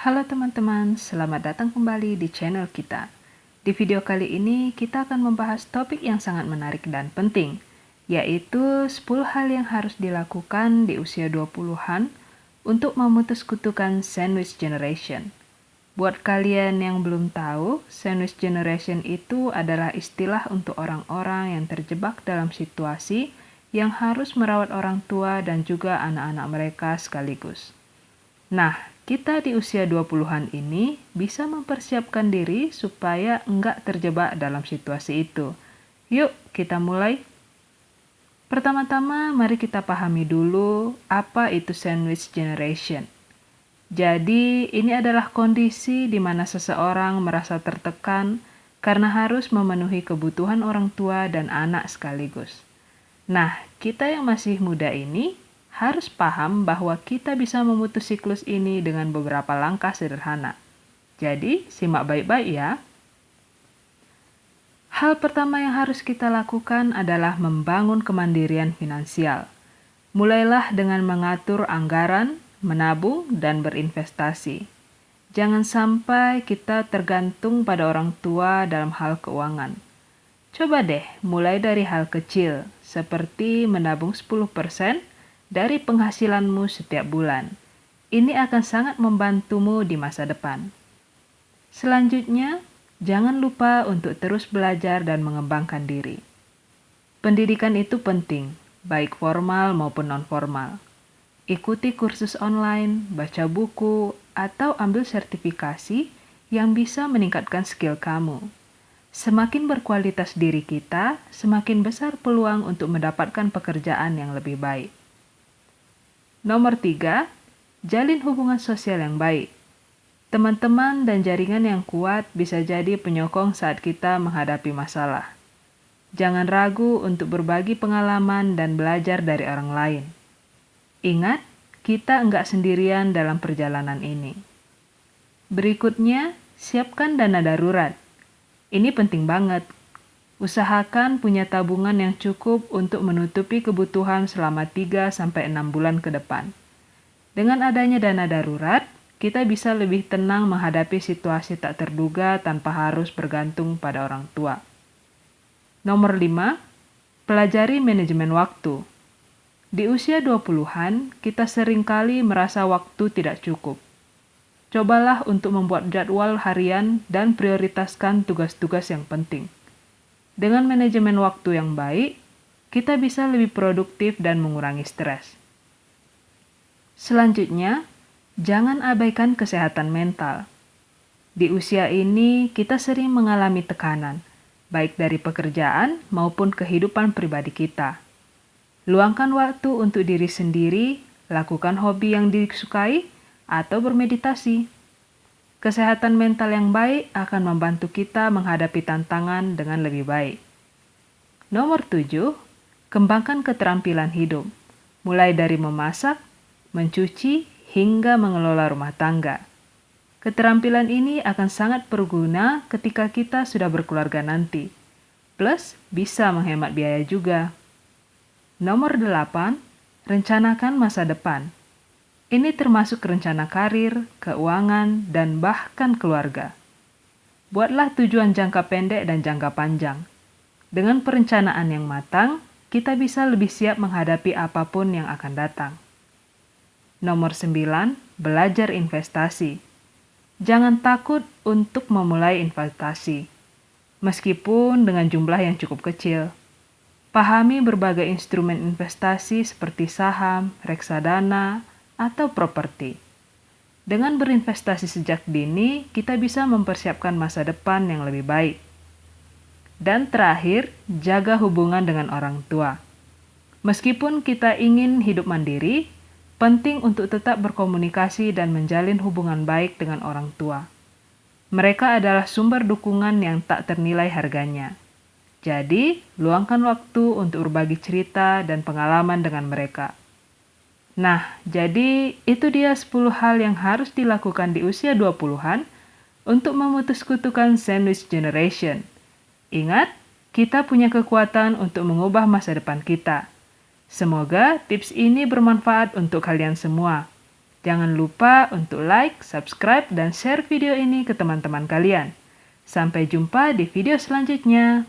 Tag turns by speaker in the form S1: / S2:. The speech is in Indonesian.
S1: Halo teman-teman, selamat datang kembali di channel kita. Di video kali ini kita akan membahas topik yang sangat menarik dan penting, yaitu 10 hal yang harus dilakukan di usia 20-an untuk memutus kutukan sandwich generation. Buat kalian yang belum tahu, sandwich generation itu adalah istilah untuk orang-orang yang terjebak dalam situasi yang harus merawat orang tua dan juga anak-anak mereka sekaligus. Nah, kita di usia 20-an ini bisa mempersiapkan diri supaya enggak terjebak dalam situasi itu. Yuk, kita mulai. Pertama-tama, mari kita pahami dulu apa itu sandwich generation. Jadi, ini adalah kondisi di mana seseorang merasa tertekan karena harus memenuhi kebutuhan orang tua dan anak sekaligus. Nah, kita yang masih muda ini harus paham bahwa kita bisa memutus siklus ini dengan beberapa langkah sederhana. Jadi, simak baik-baik ya. Hal pertama yang harus kita lakukan adalah membangun kemandirian finansial. Mulailah dengan mengatur anggaran, menabung, dan berinvestasi. Jangan sampai kita tergantung pada orang tua dalam hal keuangan. Coba deh mulai dari hal kecil, seperti menabung 10% dari penghasilanmu setiap bulan. Ini akan sangat membantumu di masa depan. Selanjutnya, jangan lupa untuk terus belajar dan mengembangkan diri. Pendidikan itu penting, baik formal maupun non-formal. Ikuti kursus online, baca buku, atau ambil sertifikasi yang bisa meningkatkan skill kamu. Semakin berkualitas diri kita, semakin besar peluang untuk mendapatkan pekerjaan yang lebih baik. Nomor 3, jalin hubungan sosial yang baik. Teman-teman dan jaringan yang kuat bisa jadi penyokong saat kita menghadapi masalah. Jangan ragu untuk berbagi pengalaman dan belajar dari orang lain. Ingat, kita enggak sendirian dalam perjalanan ini. Berikutnya, siapkan dana darurat. Ini penting banget. Usahakan punya tabungan yang cukup untuk menutupi kebutuhan selama 3-6 bulan ke depan. Dengan adanya dana darurat, kita bisa lebih tenang menghadapi situasi tak terduga tanpa harus bergantung pada orang tua. Nomor 5, pelajari manajemen waktu. Di usia 20-an, kita seringkali merasa waktu tidak cukup. Cobalah untuk membuat jadwal harian dan prioritaskan tugas-tugas yang penting. Dengan manajemen waktu yang baik, kita bisa lebih produktif dan mengurangi stres. Selanjutnya, jangan abaikan kesehatan mental. Di usia ini, kita sering mengalami tekanan, baik dari pekerjaan maupun kehidupan pribadi kita. Luangkan waktu untuk diri sendiri, lakukan hobi yang disukai, atau bermeditasi. Kesehatan mental yang baik akan membantu kita menghadapi tantangan dengan lebih baik. Nomor 7, kembangkan keterampilan hidup, mulai dari memasak, mencuci, hingga mengelola rumah tangga. Keterampilan ini akan sangat berguna ketika kita sudah berkeluarga nanti. Plus, bisa menghemat biaya juga. Nomor 8, rencanakan masa depan. Ini termasuk rencana karir, keuangan, dan bahkan keluarga. Buatlah tujuan jangka pendek dan jangka panjang. Dengan perencanaan yang matang, kita bisa lebih siap menghadapi apapun yang akan datang. Nomor 9, belajar investasi. Jangan takut untuk memulai investasi, meskipun dengan jumlah yang cukup kecil. Pahami berbagai instrumen investasi seperti saham, reksadana, atau properti. Dengan berinvestasi sejak dini, kita bisa mempersiapkan masa depan yang lebih baik. Dan terakhir, jaga hubungan dengan orang tua. Meskipun kita ingin hidup mandiri, penting untuk tetap berkomunikasi dan menjalin hubungan baik dengan orang tua. Mereka adalah sumber dukungan yang tak ternilai harganya. Jadi, luangkan waktu untuk berbagi cerita dan pengalaman dengan mereka. Nah, jadi itu dia 10 hal yang harus dilakukan di usia 20-an untuk memutus kutukan sandwich generation. Ingat, kita punya kekuatan untuk mengubah masa depan kita. Semoga tips ini bermanfaat untuk kalian semua. Jangan lupa untuk like, subscribe, dan share video ini ke teman-teman kalian. Sampai jumpa di video selanjutnya.